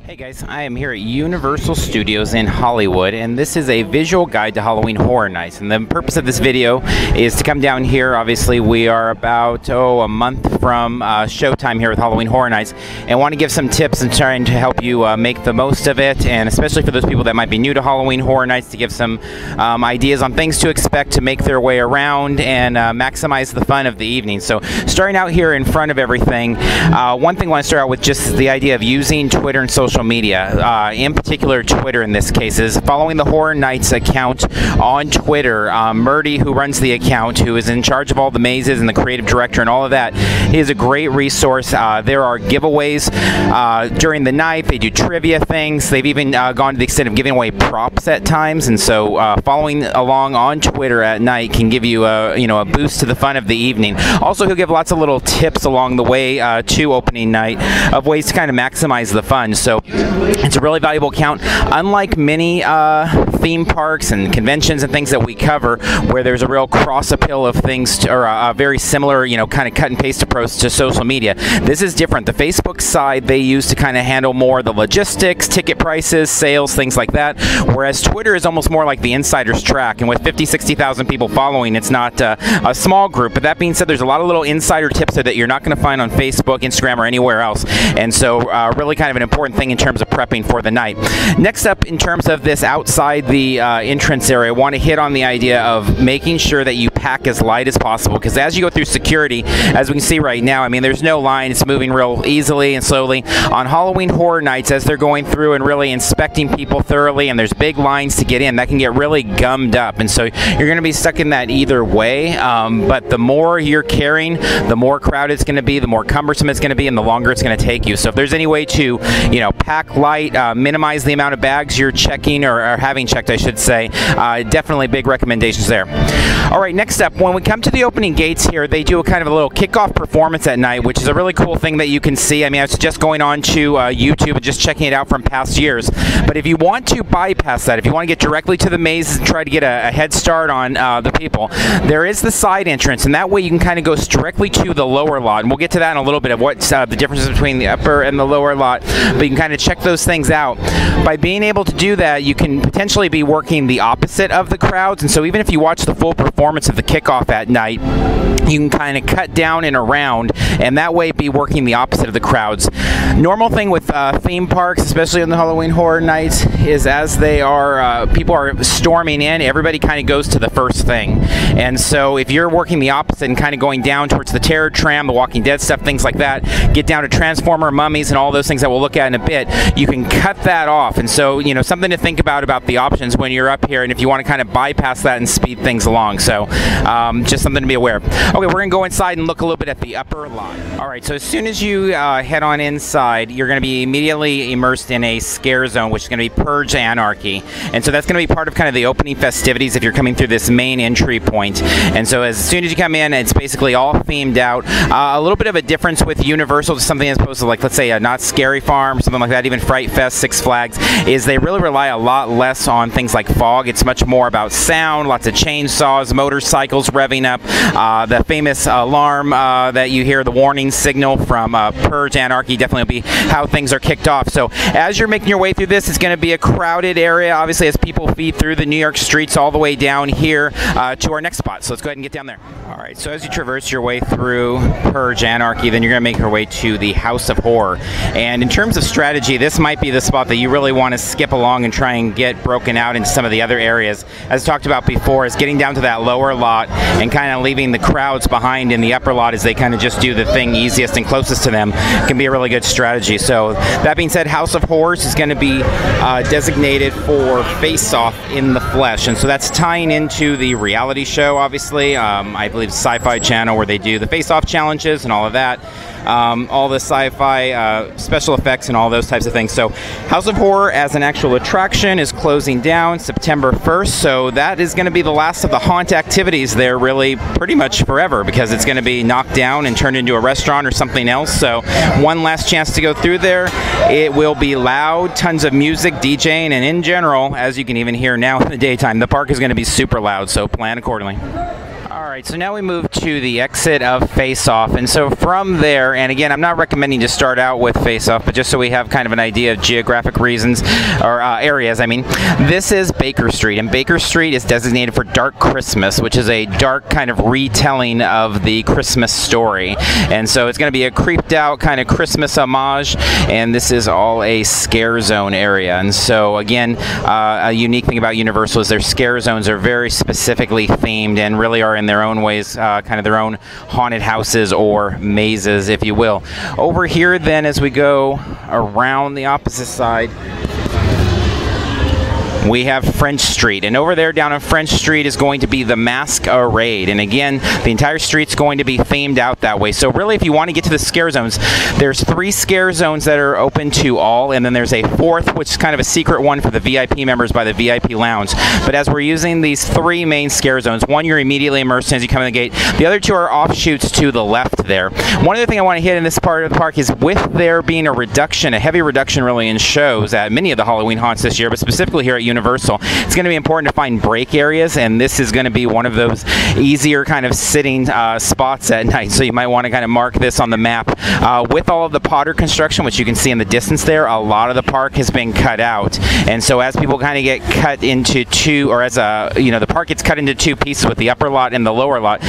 Hey guys, I am here at Universal Studios in Hollywood, and this is a visual guide to Halloween Horror Nights. And the purpose of this video is to come down here. Obviously, we are about a month from showtime here with Halloween Horror Nights, and want to give some tips and trying to help you make the most of it, and especially for those people that might be new to Halloween Horror Nights, to give some ideas on things to expect to make their way around and maximize the fun of the evening. So starting out here in front of everything, one thing I want to start out with just is the idea of using Twitter and social media, in particular Twitter in this case, is following the Horror Nights account on Twitter. Murdy, who runs the account, who is in charge of all the mazes and the creative director and all of that, he is a great resource. There are giveaways during the night. They do trivia things. They've even gone to the extent of giving away props at times, and so following along on Twitter at night can give you a boost to the fun of the evening. Also, he'll give lots of little tips along the way to opening night of ways to kind of maximize the fun. So it's a really valuable account. Unlike many theme parks and conventions and things that we cover, where there's a real cross appeal of things or a very similar, kind of cut and paste approach to social media, this is different. The Facebook side they use to kind of handle more the logistics, ticket prices, sales, things like that, whereas Twitter is almost more like the insider's track. And with 50,000-60,000 people following, it's not a small group. But that being said, there's a lot of little insider tips there that you're not going to find on Facebook, Instagram, or anywhere else. And so really kind of an important thing in terms of prepping for the night. Next up, in terms of this outside the entrance area, I want to hit on the idea of making sure that you pack as light as possible, because as you go through security, as we can see right now, I mean, there's no line. It's moving real easily and slowly. On Halloween Horror Nights, as they're going through and really inspecting people thoroughly, and there's big lines to get in, that can get really gummed up, and so you're going to be stuck in that either way. But the more you're carrying, the more crowded it's going to be, the more cumbersome it's going to be, and the longer it's going to take you. So if there's any way to, pack light, minimize the amount of bags you're checking or having checked, I should say, definitely big recommendations there. All right, next up, when we come to the opening gates here, they do a kind of a little kickoff performance at night, which is a really cool thing that you can see. I mean, I was just going on to YouTube and just checking it out from past years. But if you want to bypass that, if you want to get directly to the mazes and try to get a head start on the people, there is the side entrance, and that way you can kind of go directly to the lower lot. And we'll get to that in a little bit of what the differences between the upper and the lower lot, but you can kind of check those things out. By being able to do that, you can potentially be working the opposite of the crowds, and so even if you watch the full performance of the kickoff at night, you can kind of cut down and around, and that way be working the opposite of the crowds. Normal thing with theme parks, especially on the Halloween Horror Nights, is as they are, people are storming in, everybody kind of goes to the first thing. And so if you're working the opposite and kind of going down towards the Terror Tram, the Walking Dead stuff, things like that, get down to Transformer, Mummies, and all those things that we'll look at in a bit, you can cut that off. And so, something to think about the options when you're up here, and if you want to kind of bypass that and speed things along. So just something to be aware of. Okay, we're going to go inside and look a little bit at the upper lot. All right, so as soon as you head on inside, you're going to be immediately immersed in a scare zone, which is going to be Purge Anarchy. And so that's going to be part of kind of the opening festivities if you're coming through this main entry point. And so as soon as you come in, it's basically all themed out. A little bit of a difference with Universal to something as opposed to, like, let's say a Knott's Scary Farm, something like that, even Fright Fest, Six Flags, is they really rely a lot less on things like fog. It's much more about sound, lots of chainsaws, motorcycles revving up, the famous alarm that you hear, the warning signal from Purge Anarchy, definitely will be how things are kicked off. So as you're making your way through this, it's going to be a crowded area, obviously, as people feed through the New York streets all the way down here to our next spot. So let's go ahead and get down there. All right, so as you traverse your way through Purge Anarchy, then you're going to make your way to the House of Horror. And in terms of strategy, this might be the spot that you really want to skip along and try and get broken out into some of the other areas. As talked about before, is getting down to that lower lot and kind of leaving the crowds behind in the upper lot as they kind of just do the thing easiest and closest to them can be a really good strategy. So that being said, House of Horrors is going to be designated for Face-Off in the Flesh, and so that's tying into the reality show, obviously. I believe Sci-Fi Channel, where they do the Face-Off challenges and all of that. All the sci-fi special effects and all those types of things. So House of Horror as an actual attraction is closing down September 1st, so that is going to be the last of the haunt activities there, really pretty much forever, because it's going to be knocked down and turned into a restaurant or something else. So one last chance to go through there. It will be loud, tons of music, DJing, and in general, as you can even hear now in the daytime, the park is going to be super loud, so plan accordingly. All Alright, so now we move to the exit of Face Off, and so from there, and again, I'm not recommending to start out with Face Off, but just so we have kind of an idea of geographic reasons, or areas, I mean, this is Baker Street, and Baker Street is designated for Dark Christmas, which is a dark kind of retelling of the Christmas story, and so it's going to be a creeped out kind of Christmas homage, and this is all a scare zone area, and so again, a unique thing about Universal is their scare zones are very specifically themed and really are in their own ways, kind of their own haunted houses or mazes, if you will. Over here then, as we go around the opposite side, we have French Street, and over there down on French Street is going to be the Masquerade, and again, the entire street's going to be themed out that way. So really, if you want to get to the scare zones, there's 3 scare zones that are open to all, and then there's a 4th, which is kind of a secret one for the VIP members by the VIP Lounge. But as we're using these 3 main scare zones, one you're immediately immersed in as you come in the gate, the other 2 are offshoots to the left there. One other thing I want to hit in this part of the park is with there being a reduction, a heavy reduction really in shows at many of the Halloween haunts this year, but specifically here at Universal, it's going to be important to find break areas, and this is going to be one of those easier kind of sitting spots at night, so you might want to kind of mark this on the map. With all of the Potter construction, which you can see in the distance there, a lot of the park has been cut out, and so as people kind of get cut into 2, or as the park gets cut into 2 pieces with the upper lot and the lower lot,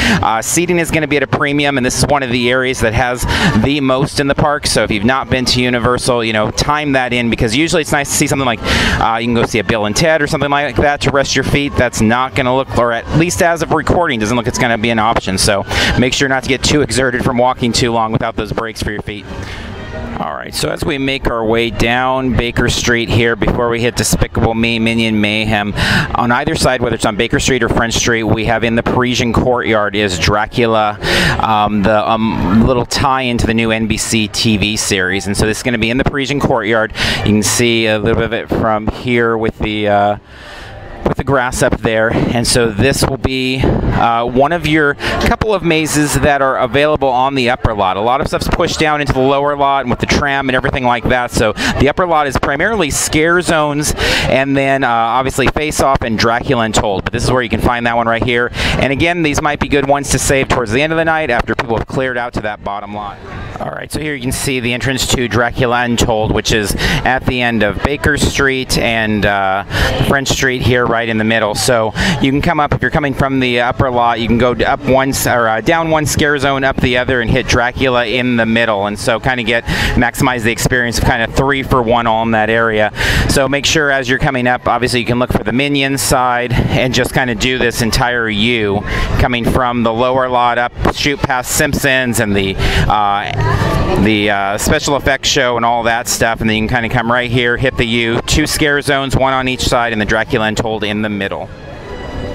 seating is going to be at a premium, and this is one of the areas that has the most in the park. So if you've not been to Universal, time that in, because usually it's nice to see something like you can go see a Bill and Ted or something like that to rest your feet. That's not going to look, or at least as of recording, doesn't look it's going to be an option. So make sure not to get too exerted from walking too long without those breaks for your feet. Alright, so as we make our way down Baker Street here, before we hit Despicable Me, Minion Mayhem, on either side, whether it's on Baker Street or French Street, we have in the Parisian Courtyard is Dracula, the little tie-in to the new NBC TV series. And so this is going to be in the Parisian Courtyard. You can see a little bit of it from here with the grass up there, and so this will be one of your couple of mazes that are available on the upper lot. A lot of stuff's pushed down into the lower lot and with the tram and everything like that, so the upper lot is primarily scare zones, and then obviously Face Off and Dracula Untold, but this is where you can find that one right here. And again, these might be good ones to save towards the end of the night after people have cleared out to that bottom lot. Alright, so here you can see the entrance to Dracula Untold, which is at the end of Baker Street and French Street here right in the middle. So you can come up, if you're coming from the upper lot, you can go up one, or down one scare zone, up the other, and hit Dracula in the middle, and so kind of maximize the experience of kind of 3 for 1 all in that area. So make sure as you're coming up, obviously you can look for the Minions side and just kind of do this entire U, coming from the lower lot up, shoot past Simpsons and the special effects show and all that stuff, and then you can kind of come right here, hit the U, 2 scare zones, 1 on each side, and the Dracula Untold in the middle.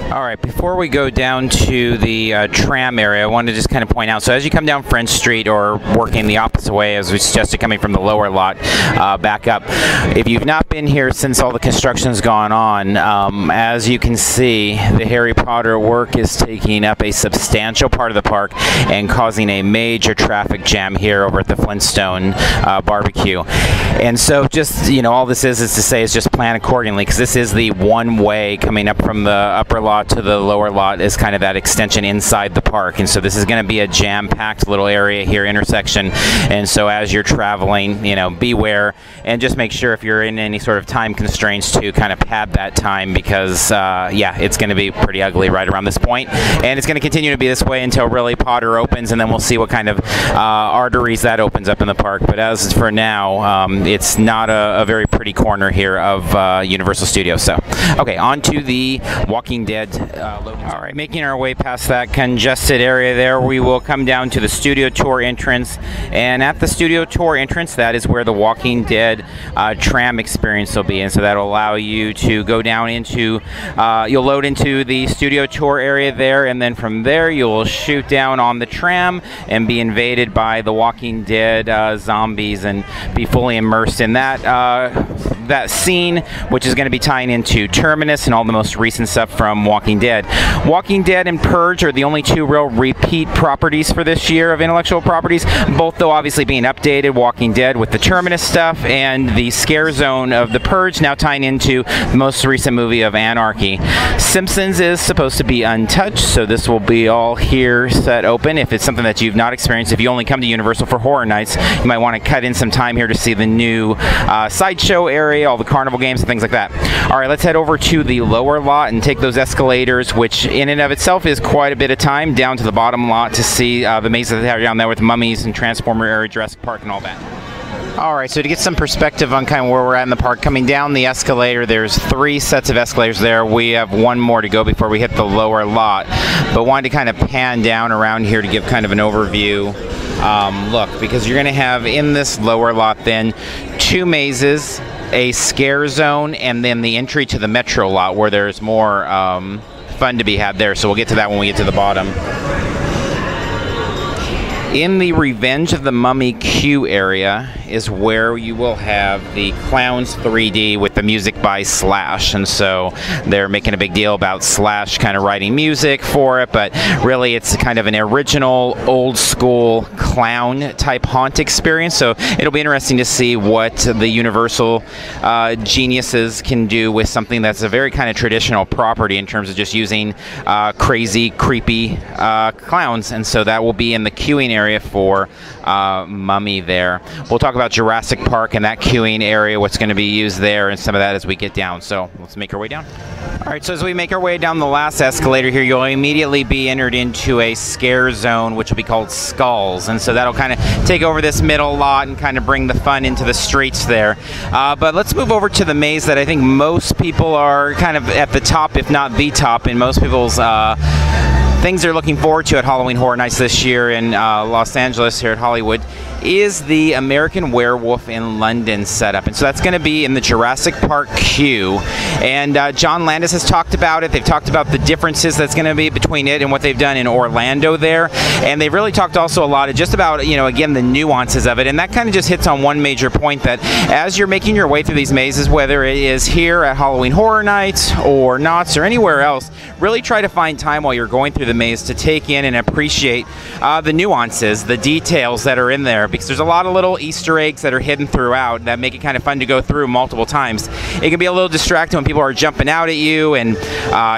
Alright, before we go down to the tram area, I wanted to just kind of point out, so as you come down French Street, or working the opposite way as we suggested, coming from the lower lot back up, if you've not been here since all the construction's gone on, as you can see, the Harry Potter work is taking up a substantial part of the park and causing a major traffic jam here over at the Flintstone barbecue. And so just, all this is to say is just plan accordingly, because this is the one way coming up from the upper lot to the lower lot is kind of that extension inside the park, and so this is going to be a jam-packed little area here, intersection, and so as you're traveling, beware, and just make sure if you're in any sort of time constraints to kind of pad that time, because yeah, it's going to be pretty ugly right around this point, and it's going to continue to be this way until really Potter opens, and then we'll see what kind of arteries that opens up in the park. But as for now, it's not a very pretty corner here of Universal Studios. So okay, on to the Walking Dead Alright, making our way past that congested area there, we will come down to the Studio Tour entrance, and at the Studio Tour entrance, that is where the Walking Dead tram experience will be, and so that'll allow you to go down into, you'll load into the Studio Tour area there, and then from there you'll shoot down on the tram and be invaded by the Walking Dead zombies and be fully immersed in that that scene, which is going to be tying into Terminus and all the most recent stuff from Walking Dead. Walking Dead and Purge are the only two real repeat properties for this year of intellectual properties, both though obviously being updated. Walking Dead with the Terminus stuff and the scare zone of the Purge now tying into the most recent movie of Anarchy. Simpsons is supposed to be untouched, so this will be all here set open. If it's something that you've not experienced, if you only come to Universal for Horror Nights, you might want to cut in some time here to see the new sideshow area, all the carnival games and things like that. All right, let's head over to the lower lot and take those escalators, which in and of itself is quite a bit of time, down to the bottom lot to see the mazes that they have down there with Mummies and Transformer area, Jurassic Park and all that. All right, so to get some perspective on kind of where we're at in the park, coming down the escalator, there's 3 sets of escalators there. We have 1 more to go before we hit the lower lot, but wanted to kind of pan down around here to give kind of an overview look, because you're going to have in this lower lot then 2 mazes, a scare zone, and then the entry to the Metro lot where there's more fun to be had there. So we'll get to that when we get to the bottom. In the Revenge of the Mummy queue area is where you will have the Clowns 3D with the music by Slash, and so they're making a big deal about Slash kind of writing music for it, but really it's kind of an original old school clown type haunt experience, so it'll be interesting to see what the Universal geniuses can do with something that's a very kind of traditional property in terms of just using crazy, creepy clowns, and so that will be in the queuing area for Mummy there. We'll talk about Jurassic Park and that queuing area, what's going to be used there, and some of that as we get down. So let's make our way down. All right, so as we make our way down the last escalator here, you'll immediately be entered into a scare zone, which will be called Skulls. And so that'll kind of take over this middle lot and kind of bring the fun into the streets there. But let's move over to the maze that I think most people are kind of at the top, if not the top, in most people's things they're looking forward to at Halloween Horror Nights this year in Los Angeles here at Hollywood, is the American Werewolf in London setup. And so that's going to be in the Jurassic Park queue. And John Landis has talked about it. They've talked about the differences that's going to be between it and what they've done in Orlando there. And they've really talked also a lot of just about, you know, again, the nuances of it. And that kind of just hits on one major point, that as you're making your way through these mazes, whether it is here at Halloween Horror Nights or Knott's or anywhere else, really try to find time while you're going through the maze to take in and appreciate the nuances, the details that are in there, because there's a lot of little Easter eggs that are hidden throughout that make it kind of fun to go through multiple times. It can be a little distracting when people are jumping out at you and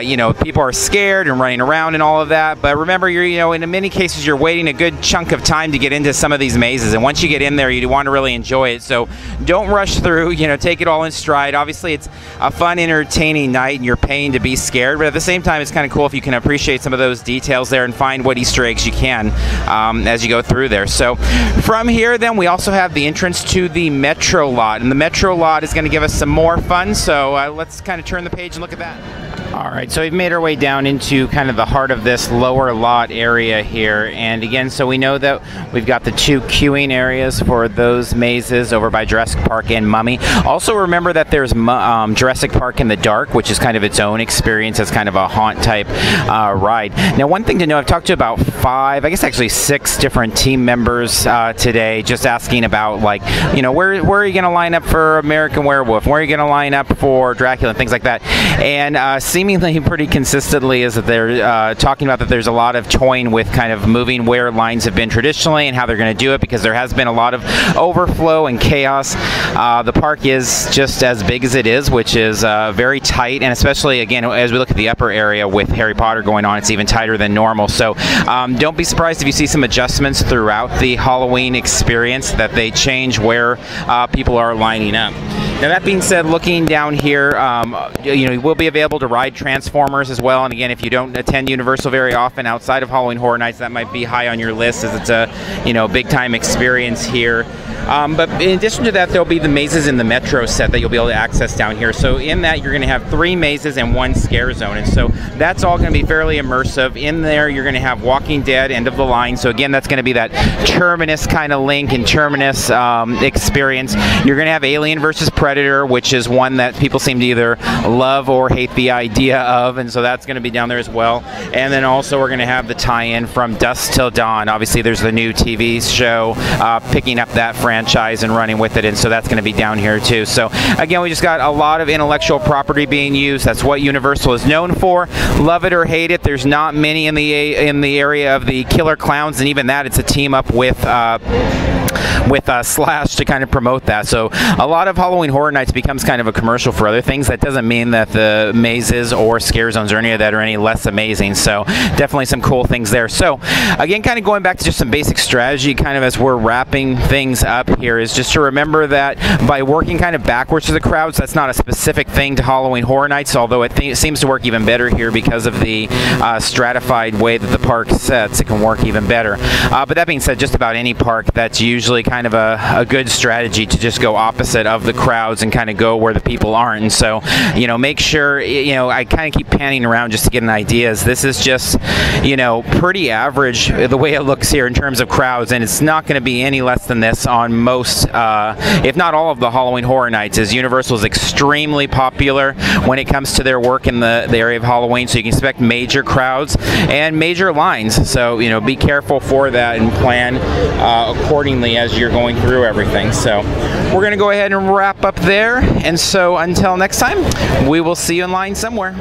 you know, people are scared and running around and all of that, but remember, you're, you know, in many cases you're waiting a good chunk of time to get into some of these mazes, and once you get in there you want to really enjoy it. So don't rush through, you know, take it all in stride. Obviously it's a fun, entertaining night and you're paying to be scared, but at the same time it's kind of cool if you can appreciate some of those details there and find what Easter eggs you can as you go through there. So from here then we also have the entrance to the Metro lot, and the Metro lot is going to give us some more fun, so let's kind of turn the page and look at that. All right, so we've made our way down into kind of the heart of this lower lot area here, and again, so we know that we've got the 2 queuing areas for those mazes over by Jurassic Park and Mummy. Also remember that there's Jurassic Park in the Dark, which is kind of its own experience as kind of a haunt type ride. Now, one thing to know, I've talked to about 5, I guess actually 6 different team members today, just asking about, like, you know, where are you going to line up for American Werewolf? Where are you going to line up for Dracula and things like that? And seemingly pretty consistently is that they're talking about that there's a lot of toying with kind of moving where lines have been traditionally and how they're going to do it, because there has been a lot of overflow and chaos. The park is just as big as it is, which is very tight, and especially again as we look at the upper area with Harry Potter going on, it's even tighter than normal. So don't be surprised if you see some adjustments throughout the Halloween experience, that they change where people are lining up. Now, that being said, looking down here, you know, you will be available to ride Transformers as well. And again, if you don't attend Universal very often outside of Halloween Horror Nights, that might be high on your list, as it's a, you know, big time experience here. But in addition to that, there'll be the mazes in the Metro set that you'll be able to access down here. So in that, you're going to have 3 mazes and 1 scare zone, and so that's all going to be fairly immersive. In there, you're going to have Walking Dead, End of the Line. So again, that's going to be that Terminus kind of link and Terminus experience. You're going to have Alien versus Predator, which is one that people seem to either love or hate the idea idea of, and so that's going to be down there as well. And then also we're going to have the tie-in from Dusk Till Dawn. Obviously there's the new TV show picking up that franchise and running with it, and so that's going to be down here too. So again, we just got a lot of intellectual property being used. That's what Universal is known for. Love it or hate it, there's not many in the area of the Killer Clowns, and even that, it's a team up with Slash to kind of promote that. So a lot of Halloween Horror Nights becomes kind of a commercial for other things. That doesn't mean that the mazes or scare zones or any of that are any less amazing. So definitely some cool things there. So again, kind of going back to just some basic strategy kind of as we're wrapping things up here, is just to remember that by working kind of backwards to the crowds, that's not a specific thing to Halloween Horror Nights, although it seems to work even better here because of the stratified way that the park sets. It can work even better. But that being said, just about any park, that's usually kind of a good strategy to just go opposite of the crowds and kind of go where the people aren't. And so, you know, make sure, you know, I kind of keep panning around just to get an idea. This is just, you know, pretty average the way it looks here in terms of crowds, and it's not going to be any less than this on most, if not all of the Halloween Horror Nights. As Universal is extremely popular when it comes to their work in the area of Halloween, so you can expect major crowds and major lines. So, you know, be careful for that and plan accordingly as you're going through everything. So we're going to go ahead and wrap up there, and so until next time, we will see you in line somewhere.